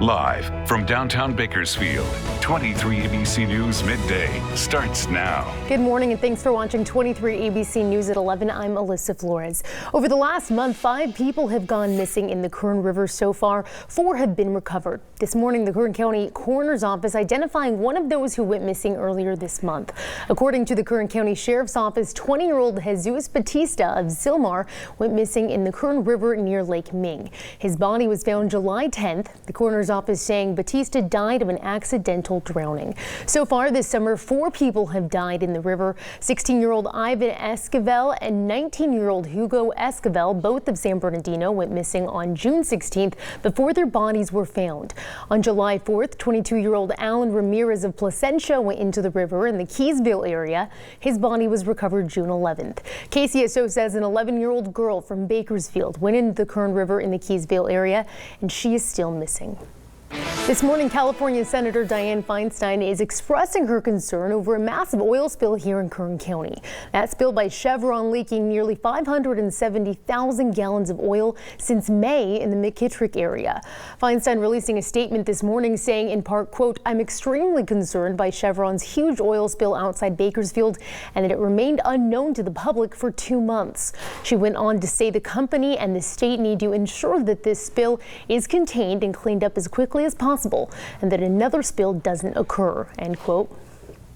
Live from downtown Bakersfield, 23 ABC News Midday starts now. Good morning and thanks for watching 23 ABC News at 11. I'm Alyssa Flores. Over the last month, 5 people have gone missing in the Kern River so far. 4 have been recovered. This morning, the Kern County Coroner's Office identifying one of those who went missing earlier this month. According to the Kern County Sheriff's Office, 20-year-old Jesus Batista of Silmar went missing in the Kern River near Lake Ming. His body was found July 10th. The coroner's office saying Batista died of an accidental drowning. So far this summer, 4 people have died in the river. 16-year-old Ivan Esquivel and 19-year-old Hugo Esquivel, both of San Bernardino, went missing on June 16th before their bodies were found. On July 4th, 22-year-old Alan Ramirez of Placentia went into the river in the Keysville area. His body was recovered June 11th. KCSO says an 11-year-old girl from Bakersfield went into the Kern River in the Keysville area, and she is still missing. This morning, California Senator Dianne Feinstein is expressing her concern over a massive oil spill here in Kern County. That spill by Chevron leaking nearly 570,000 gallons of oil since May in the McKittrick area. Feinstein releasing a statement this morning saying in part, quote, "I'm extremely concerned by Chevron's huge oil spill outside Bakersfield and that it remained unknown to the public for 2 months. She went on to say the company and the state need to ensure that this spill is contained and cleaned up as quickly as possible and that another spill doesn't occur," end quote.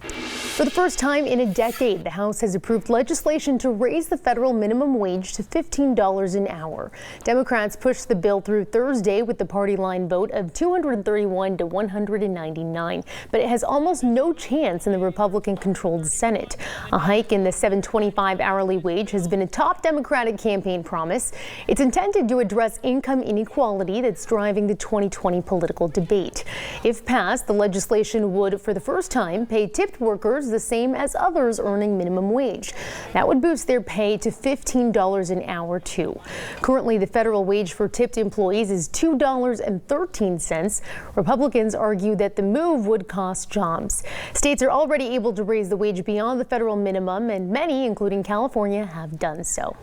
For the first time in a decade, the House has approved legislation to raise the federal minimum wage to $15 an hour. Democrats pushed the bill through Thursday with the party line vote of 231 to 199, but it has almost no chance in the Republican-controlled Senate. A hike in the $7.25 hourly wage has been a top Democratic campaign promise. It's intended to address income inequality that's driving the 2020 political debate. If passed, the legislation would, for the first time, pay tipped workers the same as others earning minimum wage. That would boost their pay to $15 an hour, too. Currently, the federal wage for tipped employees is $2.13. Republicans argue that the move would cost jobs. States are already able to raise the wage beyond the federal minimum, and many, including California, have done so.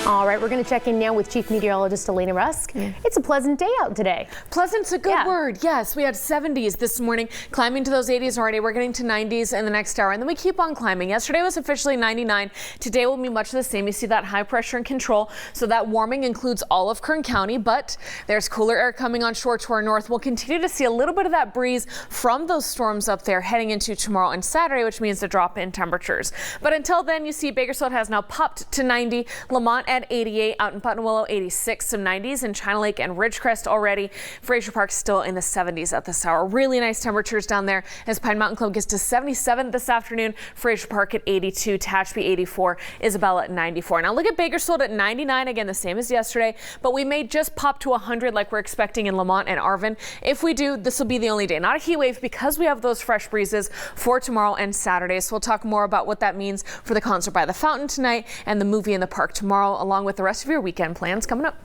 All right, we're going to check in now with Chief Meteorologist Elena Rusk. It's a pleasant day out today. Pleasant's a good word. Yes, we had 70s this morning, climbing to those 80s already. We're getting to 90s in the next hour, and then we keep on climbing. Yesterday was officially 99. Today will be much the same. You see that high pressure in control, so that warming includes all of Kern County, but there's cooler air coming onshore to our north. We'll continue to see a little bit of that breeze from those storms up there heading into tomorrow and Saturday, which means a drop in temperatures. But until then, you see Bakersfield has now popped to 90, Lamont at 88, out in Putnam-Willow 86, some 90s in China Lake and Ridgecrest already. Fraser Park still in the 70s at this hour. Really nice temperatures down there as Pine Mountain Club gets to 77 this afternoon. Fraser Park at 82, Tehachapi 84, Isabella at 94. Now look at Bakersfield at 99, again the same as yesterday, but we may just pop to 100 like we're expecting in Lamont and Arvin. If we do, this will be the only day, not a heat wave, because we have those fresh breezes for tomorrow and Saturday. So we'll talk more about what that means for the concert by the fountain tonight and the movie in the park tomorrow, along with the rest of your weekend plans coming up.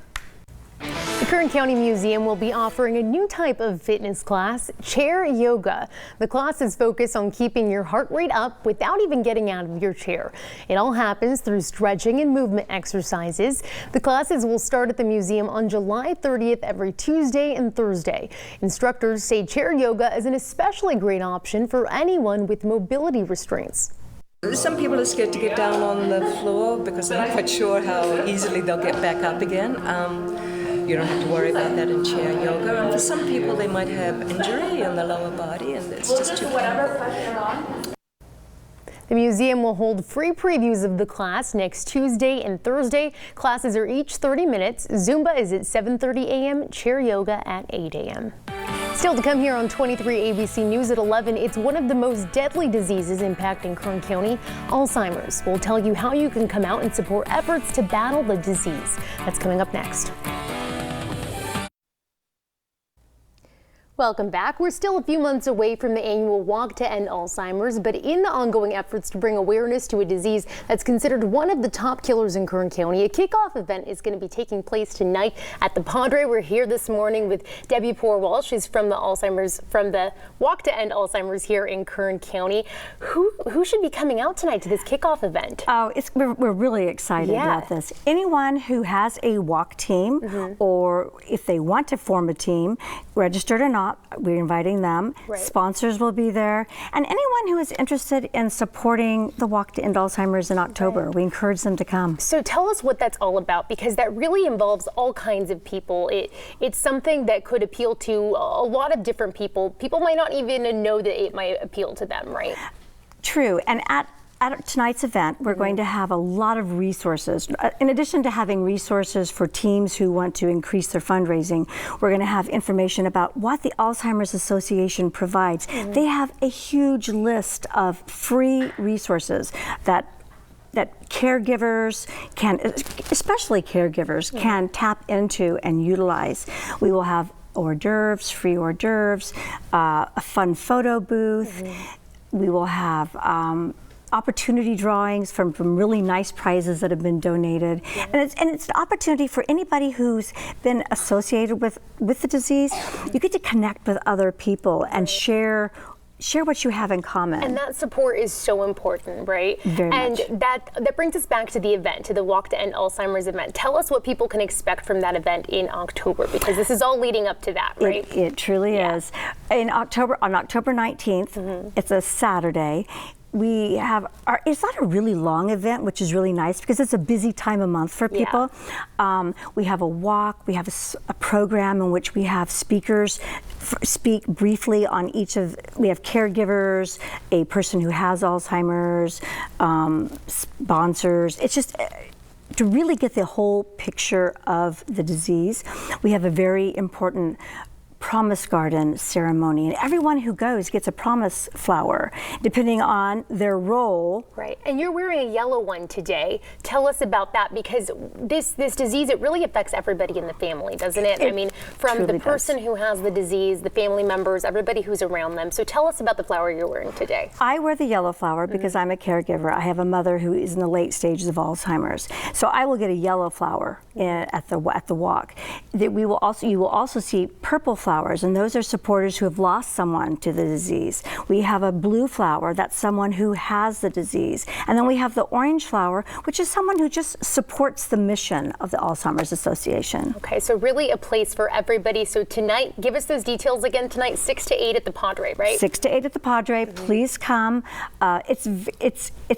The Kern County Museum will be offering a new type of fitness class, chair yoga. The class is focused on keeping your heart rate up without even getting out of your chair. It all happens through stretching and movement exercises. The classes will start at the museum on July 30th every Tuesday and Thursday. Instructors say chair yoga is an especially great option for anyone with mobility restraints. Some people are scared to get down on the floor because they're not quite sure how easily they'll get back up again. You don't have to worry about that in chair yoga. And for some people, they might have injury in the lower body, and it's just too painful. The museum will hold free previews of the class next Tuesday and Thursday. Classes are each 30 minutes. Zumba is at 7:30 a.m., chair yoga at 8 a.m. Still to come here on 23 ABC News at 11, it's one of the most deadly diseases impacting Kern County, Alzheimer's. We'll tell you how you can come out and support efforts to battle the disease. That's coming up next. Welcome back. We're still a few months away from the annual Walk to End Alzheimer's, but in the ongoing efforts to bring awareness to a disease that's considered one of the top killers in Kern County, a kickoff event is going to be taking place tonight at the Padre. We're here this morning with Debbie Poor-Walsh. She's from the Walk to End Alzheimer's here in Kern County. Who should be coming out tonight to this kickoff event? Oh, we're really excited about this. Anyone who has a walk team, or if they want to form a team, registered or not, we're inviting them. Right. Sponsors will be there, and anyone who is interested in supporting the Walk to End Alzheimer's in October, we encourage them to come. So tell us what that's all about, because that really involves all kinds of people. It's something that could appeal to a lot of different people. People might not even know that it might appeal to them, right? True, and at tonight's event, we're going to have a lot of resources. In addition to having resources for teams who want to increase their fundraising, we're going to have information about what the Alzheimer's Association provides. They have a huge list of free resources that caregivers can, especially caregivers, can tap into and utilize. We will have hors d'oeuvres, free hors d'oeuvres, a fun photo booth. We will have opportunity drawings from really nice prizes that have been donated. And it's an opportunity for anybody who's been associated with the disease. You get to connect with other people and share what you have in common. And that support is so important, right? Very much. And that brings us back to the event, to the Walk to End Alzheimer's event. Tell us what people can expect from that event in October, because this is all leading up to that, right? It truly is. On October 19th, it's a Saturday. We have it's not a really long event, which is really nice because it's a busy time of month for people. We have a walk, we have a program in which we have speakers speak briefly on we have caregivers, a person who has Alzheimer's, sponsors. It's just to really get the whole picture of the disease. We have a very important promise garden ceremony, and everyone who goes gets a promise flower depending on their role. Right, and you're wearing a yellow one today. Tell us about that, because this disease, it really affects everybody in the family, doesn't it? I mean, from the person who has the disease, the family members, everybody who's around them. So tell us about the flower you're wearing today. I wear the yellow flower because I'm a caregiver. I have a mother who is in the late stages of Alzheimer's, so I will get a yellow flower at the walk. You will also see purple flowers, and those are supporters who have lost someone to the disease. We have a blue flower, that's someone who has the disease. And then we have the orange flower, which is someone who just supports the mission of the Alzheimer's Association. Okay, so really a place for everybody. So tonight, give us those details again tonight, 6 to 8 at the Padre, right? 6 to 8 at the Padre. Please come. It's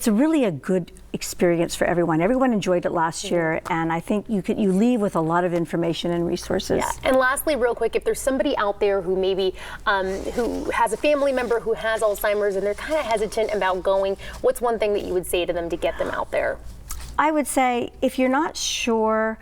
really a good experience for everyone. Everyone enjoyed it last year, and I think you leave with a lot of information and resources. Yeah. And lastly, real quick, if there's somebody out there who maybe who has a family member who has Alzheimer's and they're kind of hesitant about going, what's one thing that you would say to them to get them out there? I would say, if you're not sure,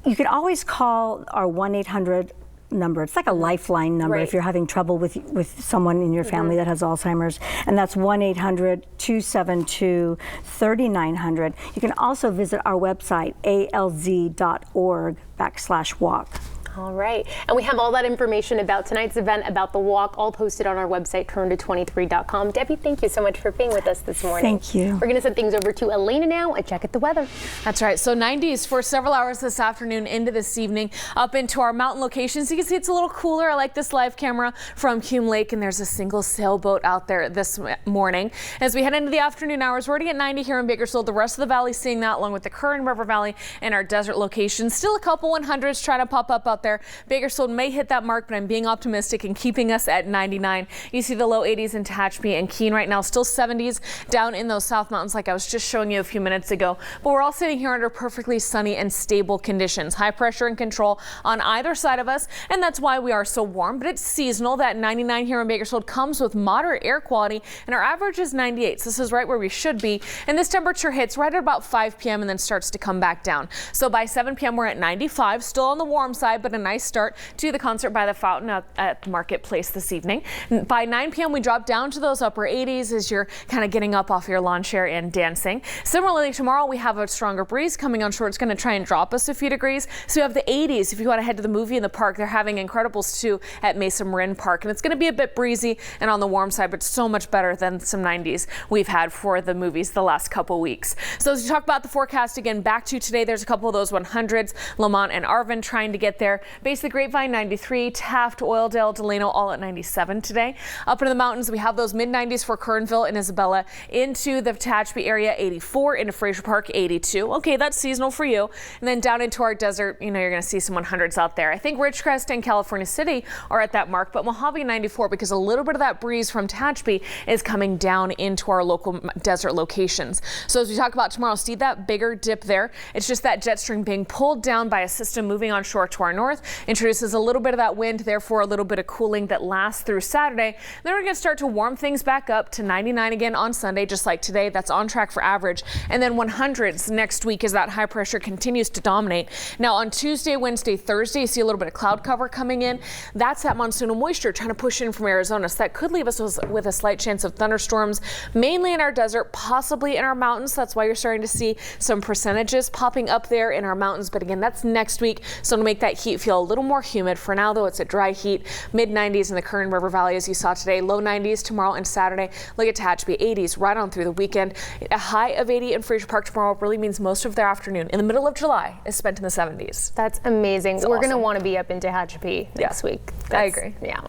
you can always call our 1-800 number. It's like a lifeline number if you're having trouble with someone in your family that has Alzheimer's, and that's 1-800-272-3900. You can also visit our website, alz.org/walk. All right, and we have all that information about tonight's event, about the walk, all posted on our website, turn223.com. Debbie, thank you so much for being with us this morning. Thank you. We're going to send things over to Elena now, a check at the weather. That's right, so 90s for several hours this afternoon into this evening, up into our mountain locations. You can see it's a little cooler. I like this live camera from Hume Lake, and there's a single sailboat out there this morning. As we head into the afternoon hours, we're already at 90 here in Bakersfield. The rest of the valley seeing that, along with the Kern River Valley and our desert locations. Still a couple 100s trying to pop up out there. Bakersfield may hit that mark, but I'm being optimistic and keeping us at 99. You see the low 80s in Tehachapi and Keene right now, still 70s down in those South Mountains like I was just showing you a few minutes ago. But we're all sitting here under perfectly sunny and stable conditions. High pressure and control on either side of us, and that's why we are so warm. But it's seasonal. That 99 here in Bakersfield comes with moderate air quality, and our average is 98. So this is right where we should be. And this temperature hits right at about 5 p.m. and then starts to come back down. So by 7 p.m. we're at 95, still on the warm side, but and a nice start to the concert by the fountain at the Marketplace this evening. By 9 p.m. we drop down to those upper 80s as you're kind of getting up off your lawn chair and dancing. Similarly, tomorrow we have a stronger breeze coming on shore. It's going to try and drop us a few degrees. So you have the 80s. If you want to head to the movie in the park, they're having Incredibles 2 at Mesa Marin Park, and it's going to be a bit breezy and on the warm side, but so much better than some 90s we've had for the movies the last couple weeks. So as you talk about the forecast again, back to today, there's a couple of those 100s, Lamont and Arvin trying to get there. Base of the Grapevine 93, Taft, Oildale, Delano all at 97 today. Up into the mountains, we have those mid-90s for Kernville and Isabella, into the Tehachapi area 84, into Fraser Park 82. Okay, that's seasonal for you. And then down into our desert, you know, you're going to see some 100s out there. I think Ridgecrest and California City are at that mark, but Mojave 94, because a little bit of that breeze from Tehachapi is coming down into our local desert locations. So as we talk about tomorrow, see that bigger dip there. It's just that jet stream being pulled down by a system moving on shore to our north, introduces a little bit of that wind, therefore a little bit of cooling that lasts through Saturday. Then we're going to start to warm things back up to 99 again on Sunday, just like today. That's on track for average. And then 100s next week as that high pressure continues to dominate. Now on Tuesday, Wednesday, Thursday, you see a little bit of cloud cover coming in. That's that monsoonal moisture trying to push in from Arizona. So that could leave us with a slight chance of thunderstorms, mainly in our desert, possibly in our mountains. That's why you're starting to see some percentages popping up there in our mountains. But again, that's next week. So to make that heat feel a little more humid. For now, though, it's a dry heat. Mid-90s in the Kern River Valley, as you saw today. Low 90s tomorrow and Saturday. Look at Tehachapi, 80s right on through the weekend. A high of 80 in Fraser Park tomorrow really means most of their afternoon in the middle of July is spent in the 70s. That's amazing. We're awesome. going to want to be up in Tehachapi next week. I agree. Yeah.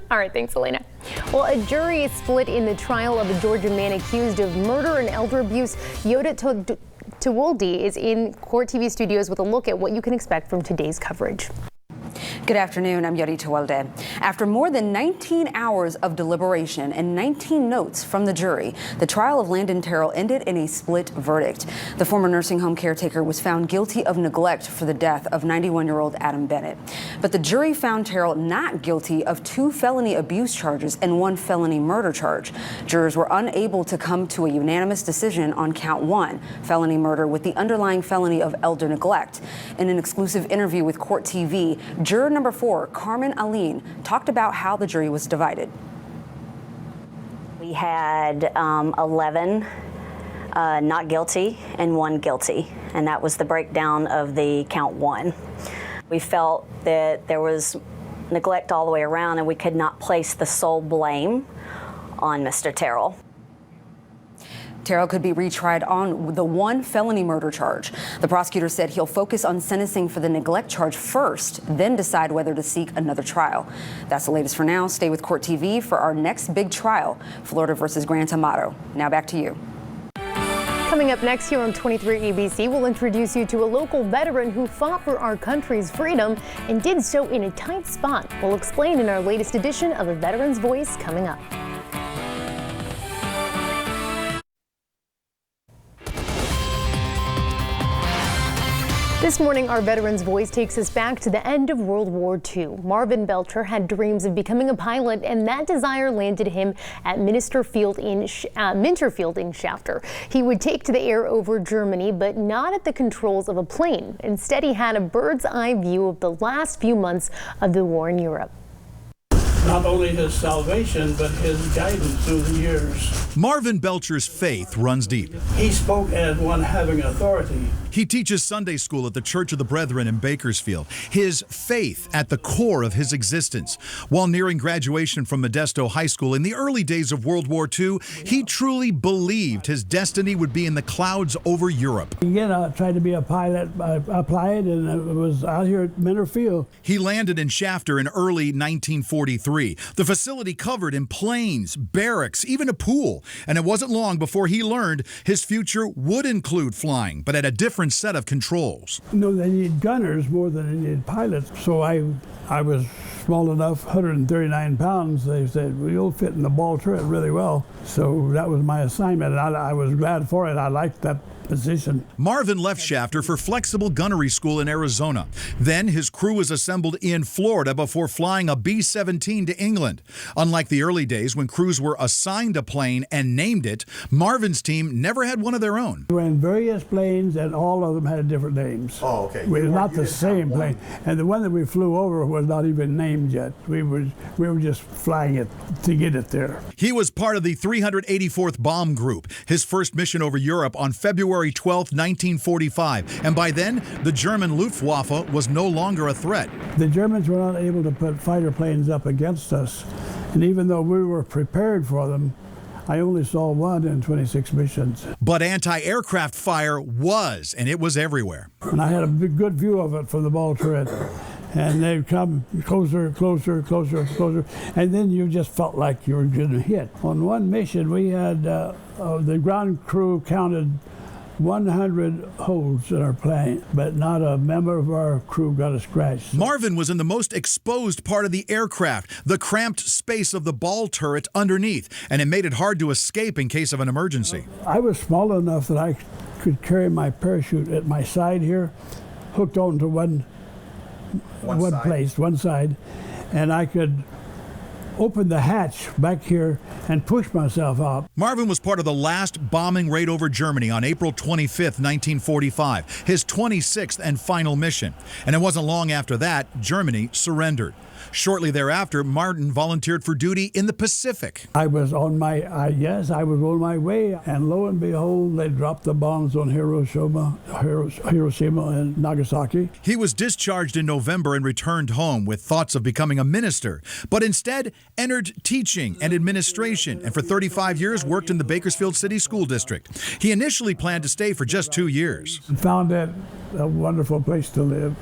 All right. Thanks, Elena. Well, a jury is split in the trial of a Georgia man accused of murder and elder abuse. Yoda Tewolde is in Court TV studios with a look at what you can expect from today's coverage. Good afternoon, I'm Yodi Tewolde. After more than 19 hours of deliberation and 19 notes from the jury, the trial of Landon Terrell ended in a split verdict. The former nursing home caretaker was found guilty of neglect for the death of 91-year-old Adam Bennett. But the jury found Terrell not guilty of 2 felony abuse charges and 1 felony murder charge. Jurors were unable to come to a unanimous decision on count 1, felony murder with the underlying felony of elder neglect. In an exclusive interview with Court TV, juror number 4, Carmen Aline, talked about how the jury was divided. We had 11 not guilty and 1 guilty, and that was the breakdown of the count 1. We felt that there was neglect all the way around, and we could not place the sole blame on Mr. Terrell. Terrell could be retried on the 1 felony murder charge. The prosecutor said he'll focus on sentencing for the neglect charge first, then decide whether to seek another trial. That's the latest for now. Stay with Court TV for our next big trial, Florida versus Grant Amato. Now back to you. Coming up next here on 23 ABC, we'll introduce you to a local veteran who fought for our country's freedom and did so in a tight spot. We'll explain in our latest edition of A Veteran's Voice coming up. This morning, our Veteran's Voice takes us back to the end of World War II. Marvin Belcher had dreams of becoming a pilot, and that desire landed him at Minterfield in Shafter. He would take to the air over Germany, but not at the controls of a plane. Instead, he had a bird's eye view of the last few months of the war in Europe. Not only his salvation, but his guidance through the years. Marvin Belcher's faith runs deep. He spoke as one having authority. He teaches Sunday school at the Church of the Brethren in Bakersfield. His faith at the core of his existence. While nearing graduation from Modesto High School in the early days of World War II, he truly believed his destiny would be in the clouds over Europe. Again, I tried to be a pilot. I applied and I was out here at Minterfield. He landed in Shafter in early 1943. The facility covered in planes, barracks, even a pool. And it wasn't long before he learned his future would include flying, but at a different set of controls. No, they need gunners more than they need pilots. So I was small enough, 139 pounds. They said, well, you'll fit in the ball turret really well. So that was my assignment, and I was glad for it. I liked that position. Marvin left Shafter for flexible gunnery school in Arizona. Then his crew was assembled in Florida before flying a B-17 to England. Unlike the early days when crews were assigned a plane and named it, Marvin's team never had one of their own. We were in various planes and all of them had different names. Oh, okay. It was not the same plane. And the one that we flew over was not even named yet. We were just flying it to get it there. He was part of the 384th Bomb Group, his first mission over Europe on February 12, 1945. And by then, the German Luftwaffe was no longer a threat. The Germans were not able to put fighter planes up against us. And even though we were prepared for them, I only saw one in 26 missions. But anti-aircraft fire was, and it was everywhere. And I had a good view of it from the ball turret. And they'd come closer, closer, closer, closer. And then you just felt like you were going to hit. On one mission, we had the ground crew counted 100 holes in our plane, but not a member of our crew got a scratch. Marvin was in the most exposed part of the aircraft, the cramped space of the ball turret underneath, and it made it hard to escape in case of an emergency. I was small enough that I could carry my parachute at my side here, hooked onto one side, and I could open the hatch back here and push myself out. Marvin was part of the last bombing raid over Germany on April 25th, 1945, his 26th and final mission. And it wasn't long after that, Germany surrendered. Shortly thereafter, Martin volunteered for duty in the Pacific. I was on my way, and lo and behold, they dropped the bombs on Hiroshima and Nagasaki. He was discharged in November and returned home with thoughts of becoming a minister, but instead entered teaching and administration, and for 35 years worked in the Bakersfield City School District. He initially planned to stay for just 2 years. And found that a wonderful place to live.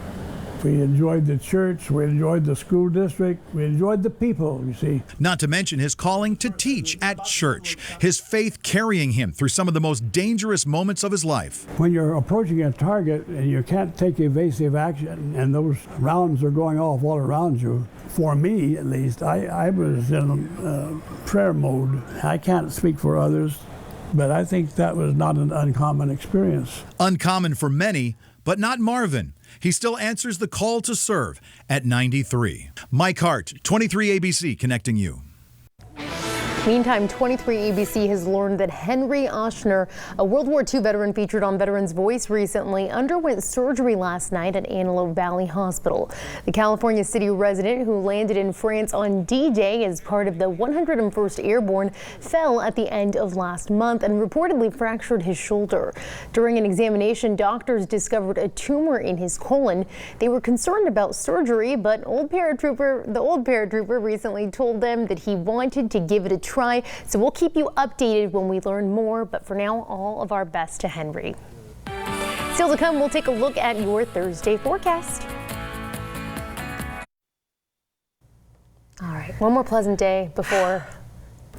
We enjoyed the church, we enjoyed the school district, we enjoyed the people, you see. Not to mention his calling to teach at church, his faith carrying him through some of the most dangerous moments of his life. When you're approaching a target and you can't take evasive action and those rounds are going off all around you, for me at least, I was in prayer mode. I can't speak for others, but I think that was not an uncommon experience. Uncommon for many, but not Marvin. He still answers the call to serve at 93. Mike Hart, 23 ABC, connecting you. Meantime, 23 ABC has learned that Henry Oshner, a World War II veteran featured on Veterans Voice recently, underwent surgery last night at Antelope Valley Hospital. The California City resident who landed in France on D-Day as part of the 101st Airborne fell at the end of last month and reportedly fractured his shoulder. During an examination, doctors discovered a tumor in his colon. They were concerned about surgery, but the old paratrooper recently told them that he wanted to give it a try. So we'll keep you updated when we learn more, but for now, all of our best to Henry. Still to come, we'll take a look at your Thursday forecast. All right, one more pleasant day before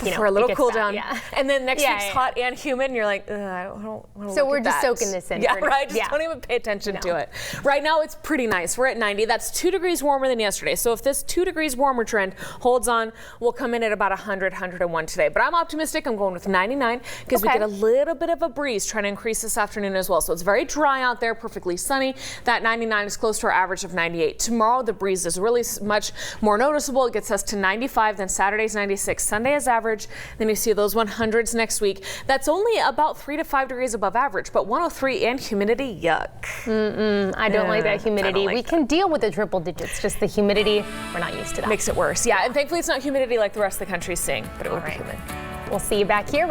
a little cool down. Yeah. And then next week's hot and humid, and you're like, I don't want to look So we're at just that. soaking this in. Yeah, right? Just don't even pay attention to it. Right now, it's pretty nice. We're at 90. That's 2 degrees warmer than yesterday. So if this 2 degrees warmer trend holds on, we'll come in at about 100, 101 today. But I'm optimistic. I'm going with 99 because we get a little bit of a breeze trying to increase this afternoon as well. So it's very dry out there, perfectly sunny. That 99 is close to our average of 98. Tomorrow, the breeze is really much more noticeable. It gets us to 95. Then Saturday's 96. Sunday is average. Then you see those 100s next week. That's only about 3 to 5 degrees above average, but 103 and humidity, yuck. I don't like that humidity. We can deal with the triple digits, just the humidity, we're not used to that. Makes it worse. Yeah, and thankfully it's not humidity like the rest of the country is seeing, but it will be humid. We'll see you back here.